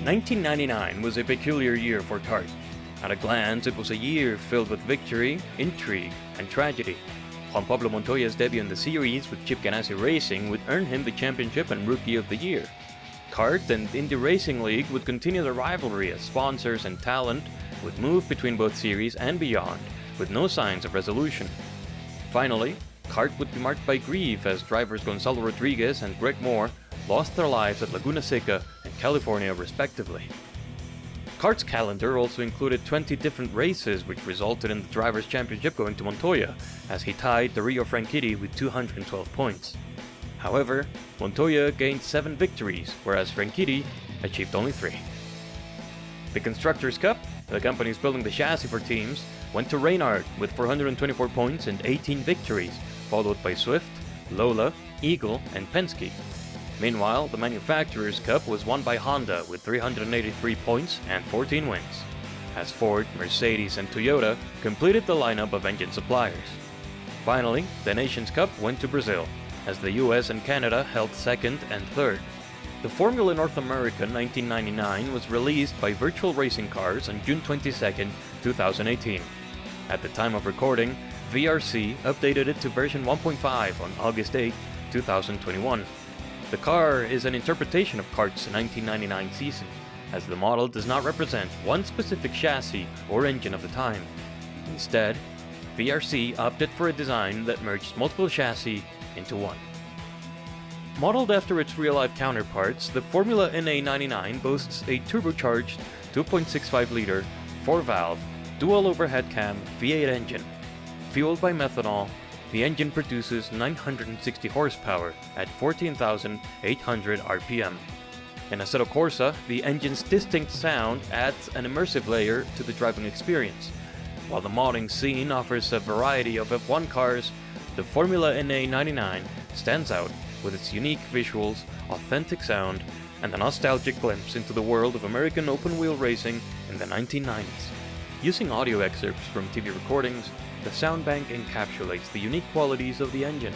1999 was a peculiar year for kart. At a glance, it was a year filled with victory, intrigue, and tragedy. Juan Pablo Montoya's debut in the series with Chip Ganassi Racing would earn him the championship and Rookie of the Year. Kart and Indy Racing League would continue the rivalry as sponsors and talent would move between both series and beyond, with no signs of resolution. Finally, kart would be marked by grief as drivers Gonzalo Rodriguez and Greg Moore lost their lives at Laguna Seca and California respectively. Kart's calendar also included 20 different races, which resulted in the Drivers' Championship going to Montoya, as he tied the Rio Franchitti with 212 points. However, Montoya gained 7 victories, whereas Franchitti achieved only 3. The Constructors' Cup, the companies building the chassis for teams, went to Reynard with 424 points and 18 victories, followed by Swift, Lola, Eagle, and Penske. Meanwhile, the Manufacturers' Cup was won by Honda with 383 points and 14 wins, as Ford, Mercedes, and Toyota completed the lineup of engine suppliers. Finally, the Nations' Cup went to Brazil, as the US and Canada held 2nd and 3rd. The Formula North America 1999 was released by Virtual Racing Cars on June 22, 2018. At the time of recording, VRC updated it to version 1.5 on August 8, 2021. The car is an interpretation of Kart's 1999 season, as the model does not represent one specific chassis or engine of the time. Instead, VRC opted for a design that merged multiple chassis into one. Modeled after its real-life counterparts, the Formula NA99 boasts a turbocharged 2.65-liter, 4-valve, dual overhead cam V8 engine. Fueled by methanol, the engine produces 960 horsepower at 14,800 RPM. In Assetto Corsa, the engine's distinct sound adds an immersive layer to the driving experience. While the modding scene offers a variety of F1 cars, the Formula NA99 stands out with its unique visuals, authentic sound, and a nostalgic glimpse into the world of American open-wheel racing in the 1990s. Using audio excerpts from TV recordings, the sound bank encapsulates the unique qualities of the engine,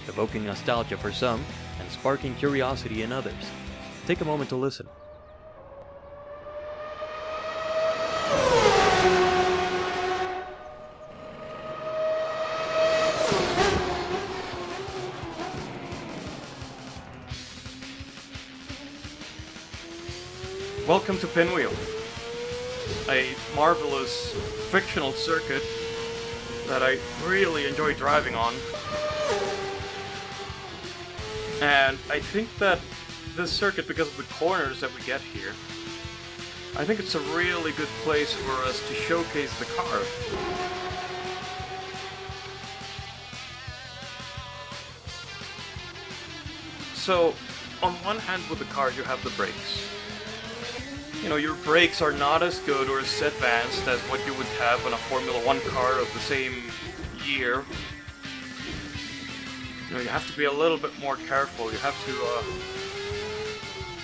evoking nostalgia for some and sparking curiosity in others. Take a moment to listen. Welcome to Pinwheel, a marvelous fictional circuit that I really enjoy driving on. And I think that this circuit, because of the corners that we get here, I think it's a really good place for us to showcase the car. So, on one hand with the car you have the brakes. You know, your brakes are not as good or as advanced as what you would have on a Formula 1 car of the same year. You know, you have to be a little bit more careful. You have to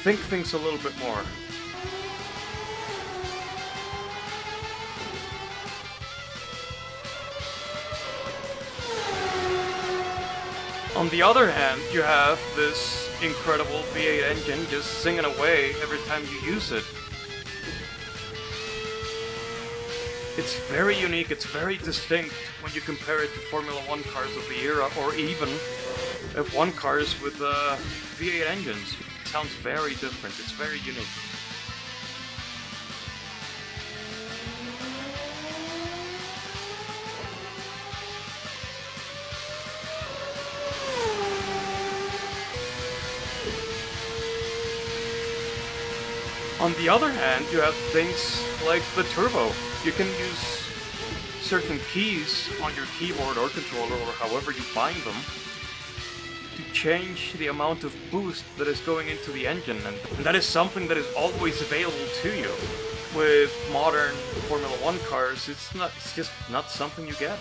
think things a little bit more. On the other hand, you have this incredible V8 engine just singing away every time you use it. It's very unique, it's very distinct when you compare it to Formula 1 cars of the era, or even F1 cars with V8 engines. It sounds very different, it's very unique. On the other hand, you have things like the turbo. You can use certain keys on your keyboard or controller, or however you bind them, to change the amount of boost that is going into the engine, and that is something that is always available to you. With modern Formula 1 cars, it's just not something you get.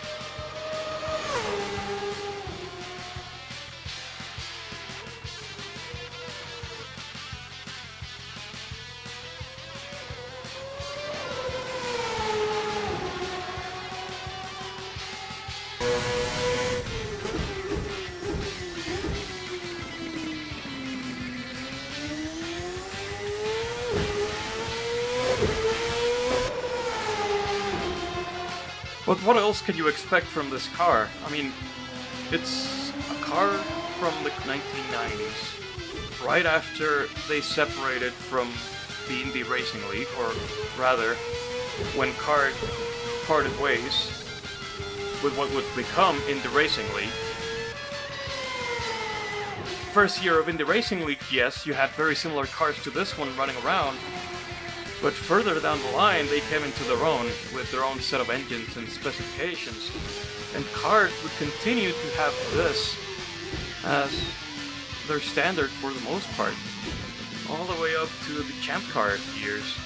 But what else can you expect from this car? I mean, it's a car from the 1990s, right after they separated from the Indy Racing League, or rather, when CART parted ways with what would become Indy Racing League. First year of Indy Racing League, yes, you had very similar cars to this one running around, but further down the line they came into their own with their own set of engines and specifications, and CART would continue to have this as their standard for the most part, all the way up to the Champ Car years.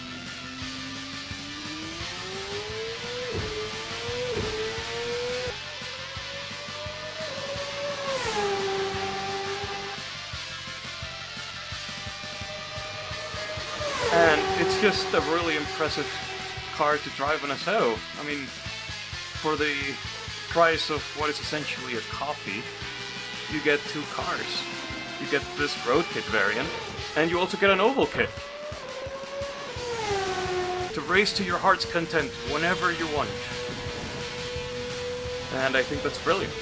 And it's just a really impressive car to drive in Assetto. I mean, for the price of what is essentially a coffee, you get two cars. You get this road kit variant, and you also get an oval kit to race to your heart's content whenever you want. And I think that's brilliant.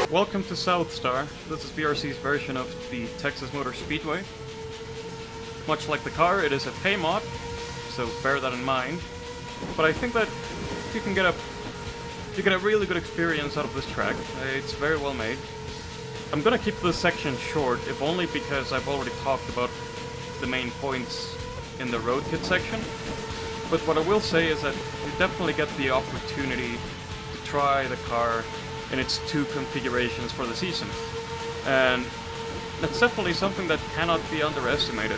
Welcome to South Star. This is VRC's version of the Texas Motor Speedway. Much like the car, it is a pay mod, so bear that in mind. But I think that you get a really good experience out of this track. It's very well made. I'm gonna keep this section short, if only because I've already talked about the main points in the road kit section. But what I will say is that you definitely get the opportunity to try the car in its two configurations for the season. And that's definitely something that cannot be underestimated.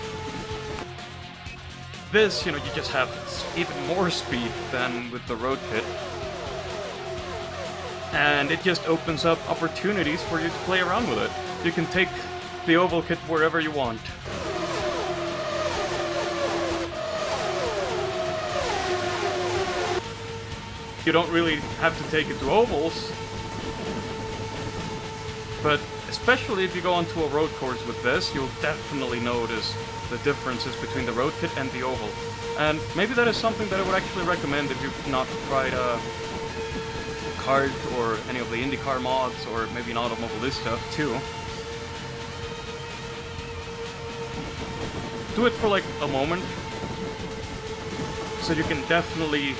This, you just have even more speed than with the road kit. And it just opens up opportunities for you to play around with it. You can take the oval kit wherever you want. You don't really have to take it to ovals, but especially if you go onto a road course with this, you'll definitely notice the differences between the road kit and the oval. And maybe that is something that I would actually recommend if you've not tried CART or any of the IndyCar mods, or maybe an Automobilista too. Do it for like a moment, so you can definitely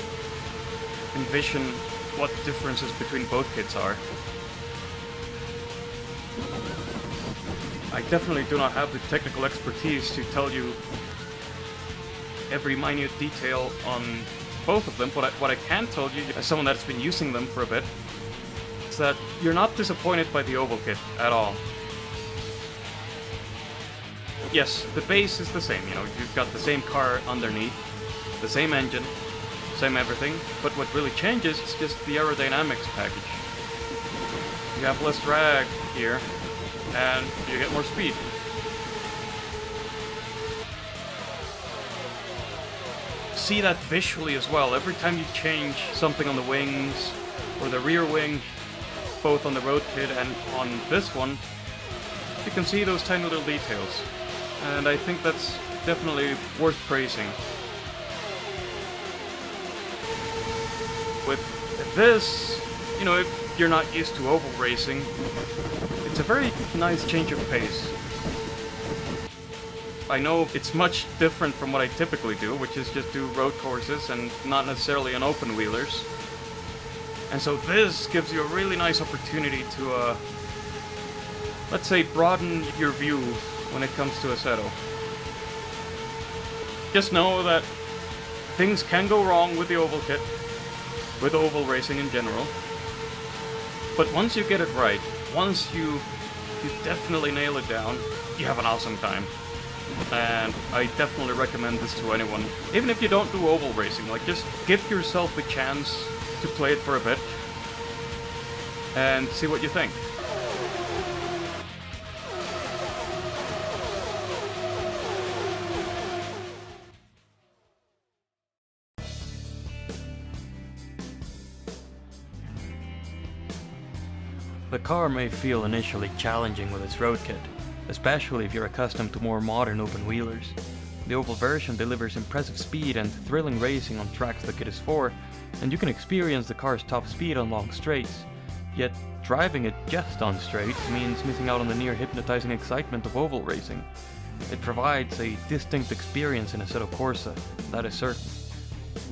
envision what the differences between both kits are. I definitely do not have the technical expertise to tell you every minute detail on both of them, but what I can tell you, as someone that's been using them for a bit, is that you're not disappointed by the oval kit at all. Yes, the base is the same, you've got the same car underneath, the same engine, same everything, but what really changes is just the aerodynamics package. You have less drag here, and you get more speed. See that visually as well. Every time you change something on the wings or the rear wing, both on the road kit and on this one, you can see those tiny little details. And I think that's definitely worth praising. With this, if you're not used to oval racing, it's a very nice change of pace. I know it's much different from what I typically do, which is just do road courses and not necessarily on open wheelers. And so this gives you a really nice opportunity to, let's say, broaden your view when it comes to Assetto. Just know that things can go wrong with the oval kit, with oval racing in general. But once you get it right, once you definitely nail it down, you have an awesome time. and I definitely recommend this to anyone. Even if you don't do oval racing, like just give yourself a chance to play it for a bit and see what you think. The car may feel initially challenging with its road kit, especially if you're accustomed to more modern open-wheelers. The oval version delivers impressive speed and thrilling racing on tracks the kit is for, and you can experience the car's top speed on long straights. Yet, driving it just on straights means missing out on the near hypnotizing excitement of oval racing. It provides a distinct experience in Assetto Corsa, that is certain.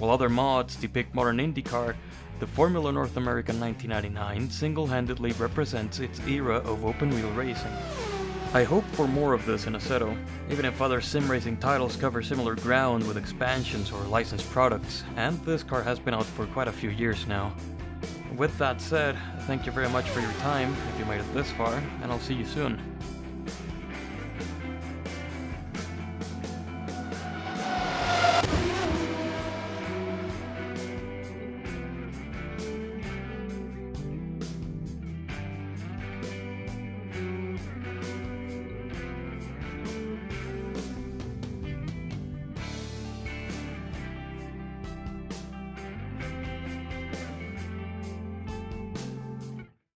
While other mods depict modern IndyCar, the Formula North America 1999 single-handedly represents its era of open-wheel racing. I hope for more of this in Assetto, even if other sim racing titles cover similar ground with expansions or licensed products, and this car has been out for quite a few years now. With that said, thank you very much for your time, if you made it this far, and I'll see you soon.